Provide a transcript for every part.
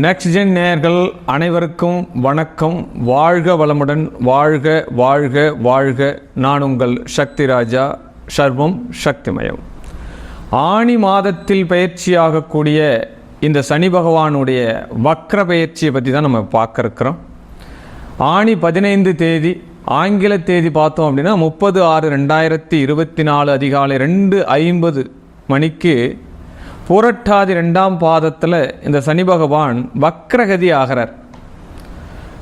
Next gen நேயர்கள் அனைவருக்கும் வணக்கம். வாழ்க வளமுடன், வாழ்க வாழ்க வாழ்க. நான் உங்கள் சக்தி ராஜா, சர்வம் சக்திமயம். ஆனி மாதத்தில் பயிற்சியாகக்கூடிய இந்த சனி பகவானுடைய வக்ர பயிற்சியை பற்றி தான் நம்ம பார்க்க இருக்கிறோம். ஆனி 15 தேதி, ஆங்கில தேதி பார்த்தோம் அப்படின்னா 30/6/2024 அதிகாலை 2:50 மணிக்கு புரட்டாதி 2ஆம் பாதத்தில் இந்த சனி பகவான் வக்ரகதி ஆகிறார்.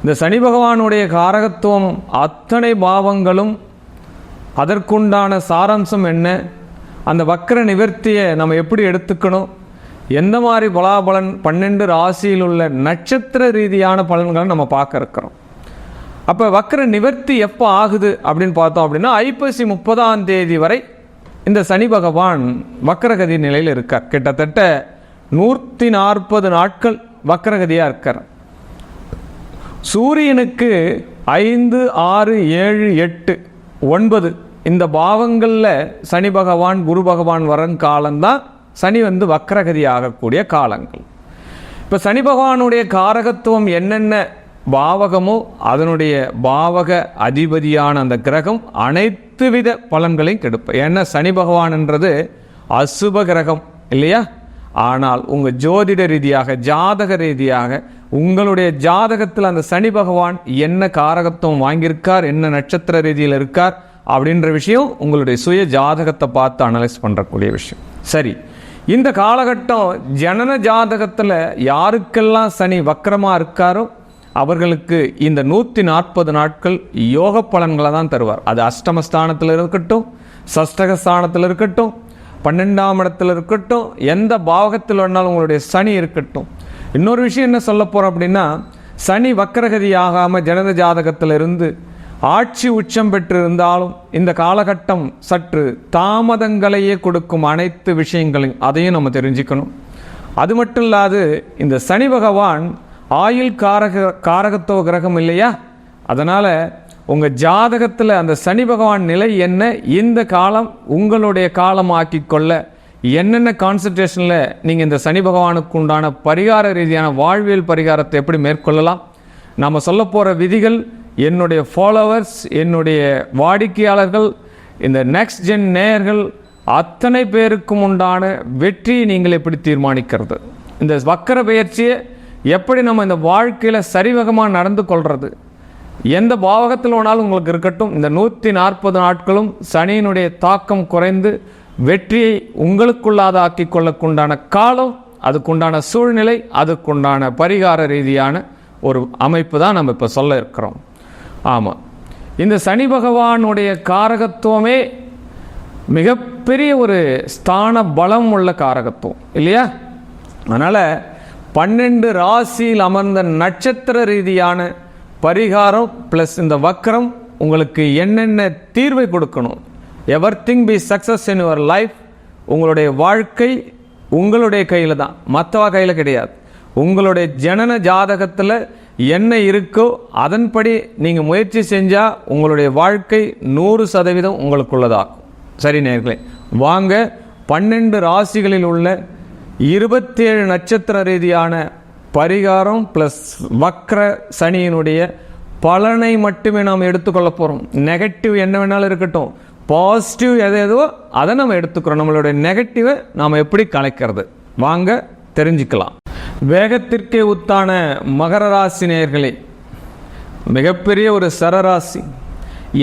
இந்த சனி பகவானுடைய காரகத்துவம் அத்தனை பாவங்களும், அதற்குண்டான சாராம்சம் என்ன, அந்த வக்ர நிவர்த்தியை நம்ம எப்படி எடுத்துக்கணும், எந்த மாதிரி பலாபலன் 12 ராசியில் உள்ள நட்சத்திர ரீதியான பலன்களை நம்ம பார்க்க இருக்கிறோம். அப்போ வக்ர நிவர்த்தி எப்போ ஆகுது அப்படின்னு பார்த்தோம் அப்படின்னா ஐப்பசி 30ஆம் தேதி வரை இந்த சனி பகவான் வக்ரகதி நிலையில் இருக்கார். கிட்டத்தட்ட 140 நாட்கள் வக்ரகதியாக இருக்கார். சூரியனுக்கு 5, 6, 7, 8, 9 இந்த பாவங்களில் சனி பகவான் குரு பகவான் வரும் காலம்தான் சனி வக்ரகதி ஆகக்கூடிய காலங்கள். இப்போ சனி பகவானுடைய காரகத்துவம் என்னென்ன பாவகமோ அதனுடைய பாவக அதிபதியான அந்த கிரகம் அனைத்து வித பலன்களையும் கெடுப்ப. ஏன்னா சனி பகவான்ன்றது அசுப கிரகம் இல்லையா? ஆனால் உங்கள் ஜோதிட ரீதியாக, ஜாதக ரீதியாக உங்களுடைய ஜாதகத்தில் அந்த சனி பகவான் என்ன காரகத்துவம் வாங்கியிருக்கார், என்ன நட்சத்திர ரீதியில் இருக்கார் அப்படின்ற விஷயம் உங்களுடைய சுய ஜாதகத்தை பார்த்து அனலைஸ் பண்ணுறக்கூடிய விஷயம். சரி, இந்த காலகட்டம் ஜனன ஜாதகத்தில் யாருக்கெல்லாம் சனி வக்ரமாக இருக்காரோ அவர்களுக்கு இந்த 140 நாட்கள் யோக பலன்களை தான் தருவார். அது அஷ்டமஸ்தானத்தில் இருக்கட்டும், சஷ்டகஸ்தானத்தில் இருக்கட்டும், 12ஆம் இடத்துல இருக்கட்டும், எந்த பாவகத்தில் வேணாலும் உங்களுடைய சனி இருக்கட்டும். இன்னொரு விஷயம் என்ன சொல்ல போகிறோம் அப்படின்னா, சனி வக்ரகதி ஆகாமல் ஜனன ஜாதகத்தில் இருந்து ஆட்சி உச்சம் பெற்றிருந்தாலும் இந்த காலகட்டம் சற்று தாமதங்களையே கொடுக்கும் அனைத்து விஷயங்களையும் அதையும் நம்ம தெரிஞ்சுக்கணும். அது மட்டும் இல்லாது இந்த சனி பகவான் ஆயுள் காரகத்துவ கிரகம் இல்லையா? அதனால் உங்கள் ஜாதகத்தில் அந்த சனி பகவான் நிலை என்ன, இந்த காலம் உங்களுடைய காலம் ஆக்கிக்கொள்ள என்னென்ன கான்சன்ட்ரேஷனில் நீங்கள் இந்த சனி பகவானுக்கு உண்டான பரிகார ரீதியான வாழ்வியல் பரிகாரத்தை எப்படி மேற்கொள்ளலாம், நாம் சொல்ல போகிற விதிகள் என்னுடைய ஃபாலோவர்ஸ், என்னுடைய வாடிக்கையாளர்கள், இந்த நெக்ஸ்ட் ஜென் நேயர்கள் அத்தனை பேருக்கும் உண்டான வெற்றியை நீங்கள் எப்படி தீர்மானிக்கிறது, இந்த வக்கர பயிற்சியை எப்படி நம்ம இந்த வாழ்க்கையில் சரிவகமாக நடந்து கொள்வது, எந்த பாவகத்தில் வேணாலும் உங்களுக்கு இருக்கட்டும், இந்த 140 நாட்களும் சனியினுடைய தாக்கம் குறைந்து வெற்றியை உங்களுக்குள்ளாத ஆக்கி கொள்ளக்குண்டான காலம், அதுக்குண்டான சூழ்நிலை, அதுக்குண்டான பரிகார ரீதியான ஒரு அமைப்பு தான் நம்ம இப்போ சொல்ல இருக்கிறோம். ஆமாம், இந்த சனி பகவானுடைய காரகத்துவமே மிகப்பெரிய ஒரு ஸ்தான பலம் உள்ள காரகத்துவம் இல்லையா? அதனால் 12 ராசியில் அமர்ந்த நட்சத்திர ரீதியான பரிகாரம் ப்ளஸ் இந்த வக்ரம் உங்களுக்கு என்னென்ன தீர்வை கொடுக்கணும். Everything be success in your life. உங்களுடைய வாழ்க்கை உங்களுடைய கையில் தான், மற்றவா கையில் கிடையாது. உங்களுடைய ஜனன ஜாதகத்தில் என்ன இருக்கோ அதன்படி நீங்கள் முயற்சி செஞ்சால் உங்களுடைய வாழ்க்கை 100% உங்களுக்குள்ளதாகும். சரி நேயர்களே, வாங்க 12 ராசிகளில் உள்ள 27 நட்சத்திர ரீதியான பரிகாரம் ப்ளஸ் வக்ர சனியினுடைய பலனை மட்டுமே நாம் எடுத்துக்கொள்ள போகிறோம். நெகட்டிவ் என்ன வேணாலும் இருக்கட்டும், பாசிட்டிவ் எதோ அதை நம்ம எடுத்துக்கிறோம். நம்மளுடைய நெகட்டிவை நாம் எப்படி கலைக்கிறது வாங்க தெரிஞ்சுக்கலாம். வேகத்திற்கே உத்தான மகர ராசி நேயர்களே, மிகப்பெரிய ஒரு சரராசி.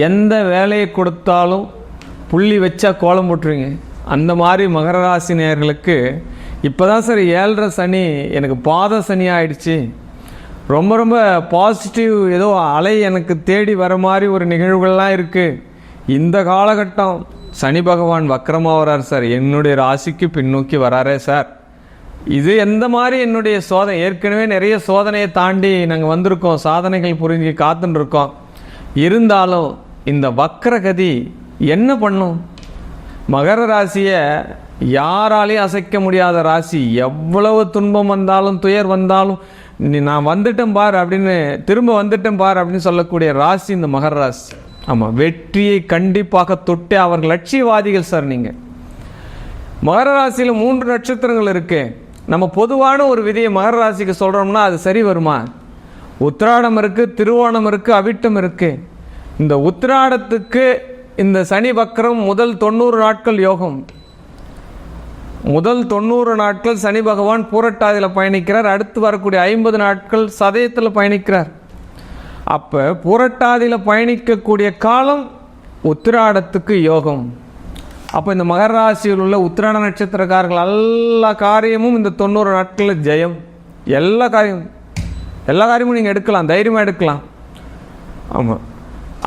எந்த வேலையை கொடுத்தாலும் புள்ளி வச்சா கோலம் போட்டுருவீங்க. அந்த மாதிரி மகர ராசி நேயர்களுக்கு இப்போ தான் சார் 7.5 சனி எனக்கு பாத சனி ஆயிடுச்சு, ரொம்ப ரொம்ப பாசிட்டிவ் ஏதோ அலை எனக்கு தேடி வர மாதிரி ஒரு நிகழ்வுகள்லாம் இருக்குது. இந்த காலகட்டம் சனி பகவான் வக்ரமாக வரார் சார், என்னுடைய ராசிக்கு பின்னோக்கி வராரே சார். இது எந்த மாதிரி என்னுடைய சோதனை, ஏற்கனவே நிறைய சோதனையை தாண்டி நாங்கள் வந்திருக்கோம், சாதனைகள் புரிஞ்சு காத்துன்னு இருக்கோம். இருந்தாலும் இந்த வக்ரகதி என்ன பண்ணும்? மகர ராசியை யாராலையும் அசைக்க முடியாத ராசி. எவ்வளவு துன்பம் வந்தாலும் துயர் வந்தாலும் நான் வந்துட்டேன் பார் அப்படின்னு, திரும்ப வந்துட்டேன் பார் அப்படின்னு சொல்லக்கூடிய ராசி இந்த மகர ராசி. ஆமாம், வெற்றியை கண்டிப்பாக தொட்டே அவர்கள் லட்சியவாதிகள் சார். நீங்கள் மகர ராசியில் 3 நட்சத்திரங்கள் இருக்கு. நம்ம பொதுவான ஒரு விதியை மகர ராசிக்கு சொல்கிறோம்னா அது சரி வருமா? உத்திராடம் இருக்குது, திருவோணம் இருக்குது, அவிட்டம் இருக்குது. இந்த உத்திராடத்துக்கு இந்த சனி வக்ரம் முதல் 90 நாட்கள் யோகம். முதல் 90 நாட்கள் சனி பகவான் பூரட்டாதியில் பயணிக்கிறார். அடுத்து வரக்கூடிய 50 நாட்கள் சதயத்தில் பயணிக்கிறார். அப்போ பூரட்டாதியில் பயணிக்கக்கூடிய காலம் உத்திராடத்துக்கு யோகம். அப்போ இந்த மகர ராசியில் உள்ள உத்திராட நட்சத்திரக்காரர்கள் எல்லா காரியமும் இந்த 90 நாட்களில் ஜெயம். எல்லா காரியமும் நீங்கள் எடுக்கலாம், தைரியமாக எடுக்கலாம். ஆமாம்,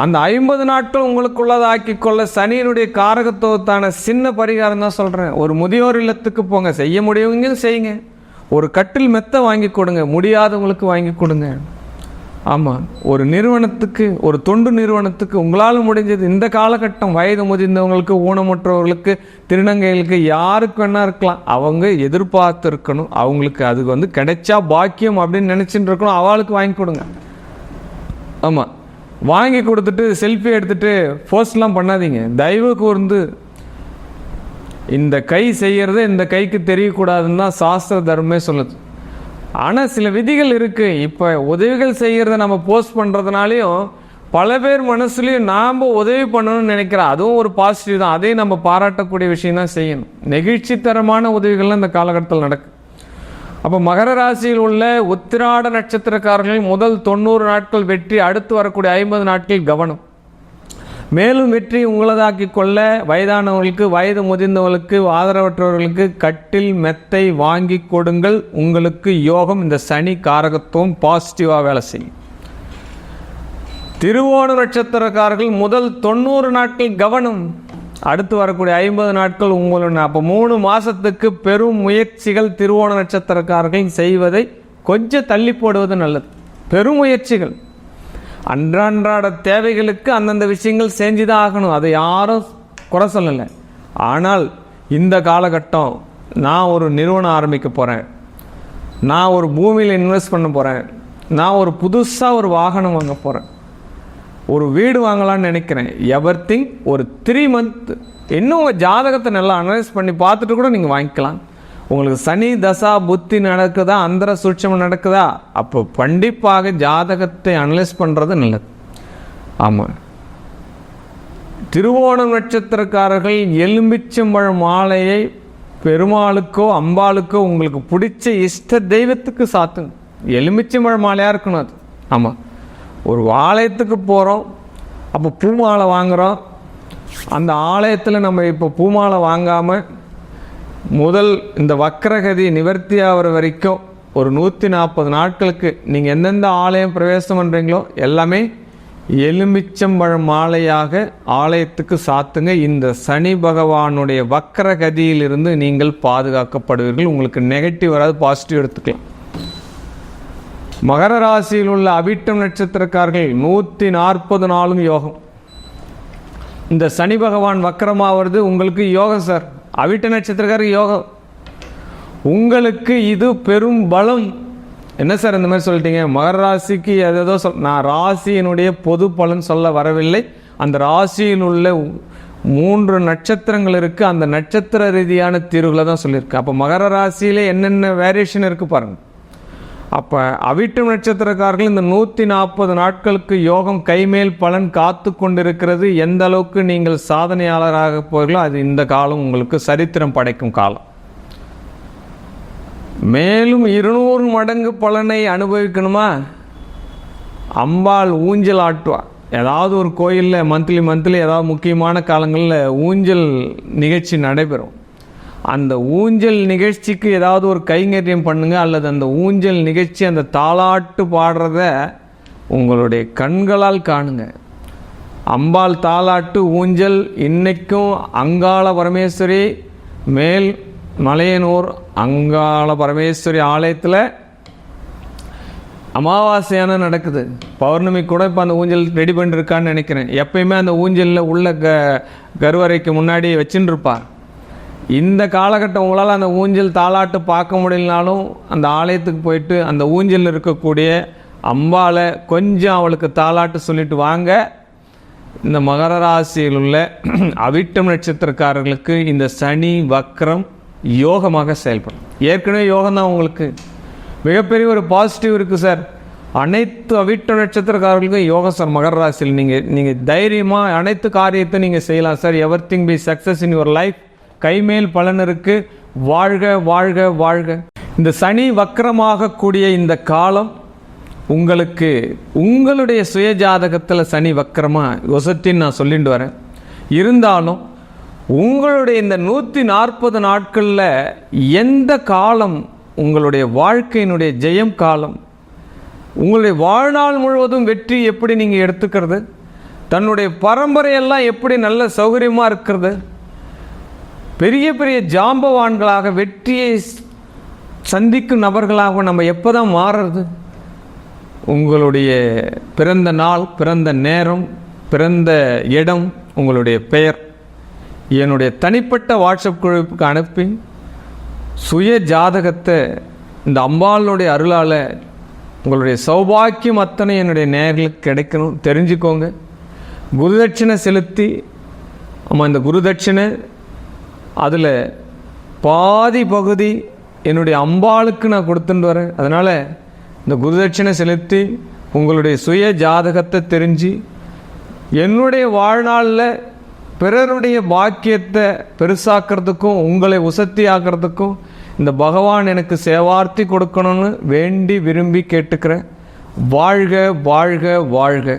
அந்த 50 நாட்கள் உங்களுக்குள்ளதாக்கி கொள்ள சனியினுடைய காரகத்துவத்தான சின்ன பரிகாரம் தான் சொல்கிறேன். ஒரு முதியோர் இல்லத்துக்கு போங்க, செய்ய முடியுங்க செய்யுங்க. ஒரு கட்டில் மெத்த வாங்கி கொடுங்க, முடியாதவங்களுக்கு வாங்கி கொடுங்க. ஆமாம், ஒரு நிறுவனத்துக்கு, ஒரு தொண்டு நிறுவனத்துக்கு உங்களால் முடிஞ்சது இந்த காலகட்டம் வயது முதிர்ந்தவங்களுக்கு, ஊனமுற்றவர்களுக்கு, திருநங்கைகளுக்கு, யாருக்கு வேணா இருக்கலாம். அவங்க எதிர்பார்த்து இருக்கணும், அவங்களுக்கு அது கிடைச்சா பாக்கியம் அப்படின்னு நினச்சிட்டு இருக்கணும். அவளுக்கு வாங்கி கொடுங்க. ஆமாம், வாங்கி கொடுத்துட்டு செல்ஃபி எடுத்துட்டு போஸ்ட்லாம் பண்ணாதீங்க. தயவு கூர்ந்து இந்த கை செய்யறது இந்த கைக்கு தெரியக்கூடாதுன்னு தான் சாஸ்திர தர்மமே சொல்லுது. ஆனால் சில விதிகள் இருக்குது. இப்போ உதவிகள் செய்கிறத நம்ம போஸ்ட் பண்ணுறதுனாலையும் பல பேர் மனசுலையும் நாம் உதவி பண்ணணும்னு நினைக்கிறோம். அதுவும் ஒரு பாசிட்டிவ் தான், அதையும் நம்ம பாராட்டக்கூடிய விஷயம் தான் செய்யணும். நெகிழ்ச்சித்தரமான உதவிகள்லாம் இந்த காலகட்டத்தில் நடக்கும். அப்போ மகர ராசியில் உள்ள உத்திராட நட்சத்திரக்காரர்கள் முதல் 90 நாட்கள் வெற்றி, அடுத்து வரக்கூடிய 50 நாட்கள் கவனம். மேலும் வெற்றி உங்களதாக்கி கொள்ள வயதானவர்களுக்கு, வயது முதிர்ந்தவர்களுக்கு, ஆதரவற்றவர்களுக்கு கட்டில் மெத்தை வாங்கி கொடுங்கள். உங்களுக்கு யோகம். இந்த சனி காரகத்துவம் பாசிட்டிவாக வேலை செய்யும். திருவோண நட்சத்திரக்காரர்கள் முதல் 90 நாட்கள் கவனம், அடுத்து வரக்கூடிய 50 நாட்கள் உங்களுடைய. அப்போ 3 மாதத்துக்கு பெரும் முயற்சிகள் திருவோண நட்சத்திரக்காரர்கள் செய்வதை கொஞ்சம் தள்ளி போடுவது நல்லது. பெரும் முயற்சிகள், அன்றாட தேவைகளுக்கு அந்தந்த விஷயங்கள் செஞ்சுதான் ஆகணும். அதை யாரும் குறை சொல்லலை. ஆனால் இந்த காலகட்டம் நான் ஒரு நிறுவனம் ஆரம்பிக்க போகிறேன், நான் ஒரு பூமியில் இன்வெஸ்ட் பண்ண போகிறேன், நான் ஒரு புதுசாக ஒரு வாகனம் வாங்க போகிறேன், ஒரு வீடு வாங்கலான்னு நினைக்கிறேன், எவர்திங் ஒரு 3 மந்த் இன்னும் உங்கள் ஜாதகத்தை நல்லா அனலைஸ் பண்ணி பார்த்துட்டு கூட நீங்கள் வாங்கிக்கலாம். உங்களுக்கு சனி தசா புத்தி நடக்குதா, அந்தர சூட்சம் நடக்குதா, அப்போ கண்டிப்பாக ஜாதகத்தை அனலைஸ் பண்ணுறது நல்லது. ஆமாம், திருவோணம் நட்சத்திரக்காரர்கள் எலும்பிச்சம்பழம் மாலையை பெருமாளுக்கோ அம்பாளுக்கோ உங்களுக்கு பிடிச்ச இஷ்ட தெய்வத்துக்கு சாத்துங்க. எலும்பிச்சம்பழம் மாலையாக இருக்கணும் அது. ஆமாம், ஒரு ஆலயத்துக்கு போகிறோம், அப்போ பூமாலை வாங்குகிறோம். அந்த ஆலயத்தில் நம்ம இப்போ பூமாலை வாங்காமல் முதல் இந்த வக்ரகதி நிவர்த்தி ஆகிற வரைக்கும் ஒரு 140 நாட்களுக்கு நீங்கள் எந்தெந்த ஆலயம் பிரவேசம் பண்ணுறீங்களோ எல்லாமே எலுமிச்சம்பழம் மாலையாக ஆலயத்துக்கு சாத்துங்க. இந்த சனி பகவானுடைய வக்ரகதியிலிருந்து நீங்கள் பாதுகாக்கப்படுவீர்கள். உங்களுக்கு நெகட்டிவ் வராது, பாசிட்டிவ் எடுத்துக்கலாம். மகர ராசியில் உள்ள அவிட்டம் நட்சத்திரக்காரர்கள் 140 நாளும் யோகம். இந்த சனி பகவான் வக்கரமாவது உங்களுக்கு யோகம் சார். அவிட்ட நட்சத்திரக்காரருக்கு யோகம். உங்களுக்கு இது பெரும் பலம். என்ன சார் இந்த மாதிரி சொல்லிட்டீங்க? மகர ராசிக்கு ஏதோ நான் ராசியினுடைய பொது பலன் சொல்ல வரவில்லை. அந்த ராசியில் உள்ள 3 நட்சத்திரங்கள் இருக்குது, அந்த நட்சத்திர ரீதியான தீர்வுகளை தான் சொல்லியிருக்கு. அப்போ மகர ராசியிலே என்னென்ன வேரியேஷன் இருக்குது பாருங்கள். அப்போ அவிட்டம் நட்சத்திரக்காரர்கள் இந்த 140 நாட்களுக்கு யோகம் கைமேல் பலன் காத்து கொண்டிருக்கிறது. எந்த அளவுக்கு நீங்கள் சாதனையாளராக போகிறீர்களோ அது இந்த காலம் உங்களுக்கு சரித்திரம் படைக்கும் காலம். மேலும் 200 மடங்கு பலனை அனுபவிக்கணுமா? அம்பாள் ஊஞ்சல் ஆட்டுவா. ஏதாவது ஒரு கோயிலில் மந்த்லி ஏதாவது முக்கியமான காலங்களில் ஊஞ்சல் நிகழ்ச்சி நடைபெறும். அந்த ஊஞ்சல் நிகழ்ச்சிக்கு ஏதாவது ஒரு கைங்கரியம் பண்ணுங்க, அல்லது அந்த ஊஞ்சல் நிகழ்ச்சி அந்த தாலாட்டு பாடுறத உங்களுடைய கண்களால் காணுங்க. அம்பாள் தாலாட்டு ஊஞ்சல் இன்னைக்கும் அங்காள பரமேஸ்வரி மேல் மலையனூர் அங்காள பரமேஸ்வரி ஆலயத்தில் அமாவாசையான நடக்குது. பௌர்ணமி கூட இப்போ அந்த ஊஞ்சல் ரெடி பண்ணிருக்கான்னு நினைக்கிறேன். எப்பயுமே அந்த ஊஞ்சலில் உள்ள கருவறைக்கு முன்னாடி வச்சுட்டு இருப்பார். இந்த காலகட்டம் உங்களால் அந்த ஊஞ்சல் தாலாட்டு பார்க்க முடியலனாலும் அந்த ஆலயத்துக்கு போயிட்டு அந்த ஊஞ்சலில் இருக்கக்கூடிய அம்பாளை கொஞ்சம் அவளுக்கு தாலாட்டு சொல்லிட்டு வாங்க. இந்த மகர ராசியில் உள்ள அவிட்டம் நட்சத்திரக்காரர்களுக்கு இந்த சனி வக்ரம் யோகமாக செயல்படும். ஏற்கனவே யோகம் தான் உங்களுக்கு மிகப்பெரிய ஒரு பாசிட்டிவ் இருக்குது சார். அனைத்து அவிட்ட நட்சத்திரக்காரர்களுக்கும் யோகம் சார். மகர ராசியில் நீங்கள் தைரியமாக அனைத்து காரியத்தை நீங்கள் செய்யலாம் sir. Everything be success in your life. கைமேல் பலன் இருக்கு. வாழ்க வாழ்க வாழ்க. இந்த சனி வக்கரமாகக்கூடிய இந்த காலம் உங்களுக்கு உங்களுடைய சுய ஜாதகத்தில் சனி வக்கரமாக ஒசத்தின்னு நான் சொல்லிட்டு வரேன். இருந்தாலும் உங்களுடைய இந்த 140 நாட்களில் எந்த காலம் உங்களுடைய வாழ்க்கையினுடைய ஜெயம் காலம், உங்களுடைய வாழ்நாள் முழுவதும் வெற்றி எப்படி நீங்கள் எடுத்துக்கிறது, தன்னுடைய பரம்பரையெல்லாம் எப்படி நல்ல சௌகரியமாக இருக்கிறது, பெரிய பெரிய ஜாம்பவான்களாக வெற்றியை சந்திக்கும் நபர்களாக நம்ம எப்போ தான் மாறுறது? உங்களுடைய பிறந்த நாள், பிறந்த நேரம், பிறந்த இடம், உங்களுடைய பெயர் என்னுடைய தனிப்பட்ட வாட்ஸ்அப் குழுவுக்கு அனுப்பி சுய ஜாதகத்தை இந்த அம்பாளுடைய அருளால் உங்களுடைய சௌபாக்கியம் அத்தனை என்னுடைய நேர்களுக்கு கிடைக்கணும் தெரிஞ்சுக்கோங்க. குருதட்சிணை செலுத்தி, இந்த குருதட்சிணை அதில் பாதி பகுதி என்னுடைய அம்பாளுக்கு நான் கொடுத்துட்டு வரேன். அதனால் இந்த குருதட்சிணை செலுத்தி உங்களுடைய சுய ஜாதகத்தை தெரிஞ்சு என்னுடைய வாழ்நாளில் பிறருடைய பாக்கியத்தை பெருசாக்கிறதுக்கும் உங்களை உசத்தி ஆக்கிறதுக்கும் இந்த பகவான் எனக்கு சேவார்த்தி கொடுக்கணும்னு வேண்டி விரும்பி கேட்டுக்கிறேன். வாழ்க வாழ்க வாழ்க.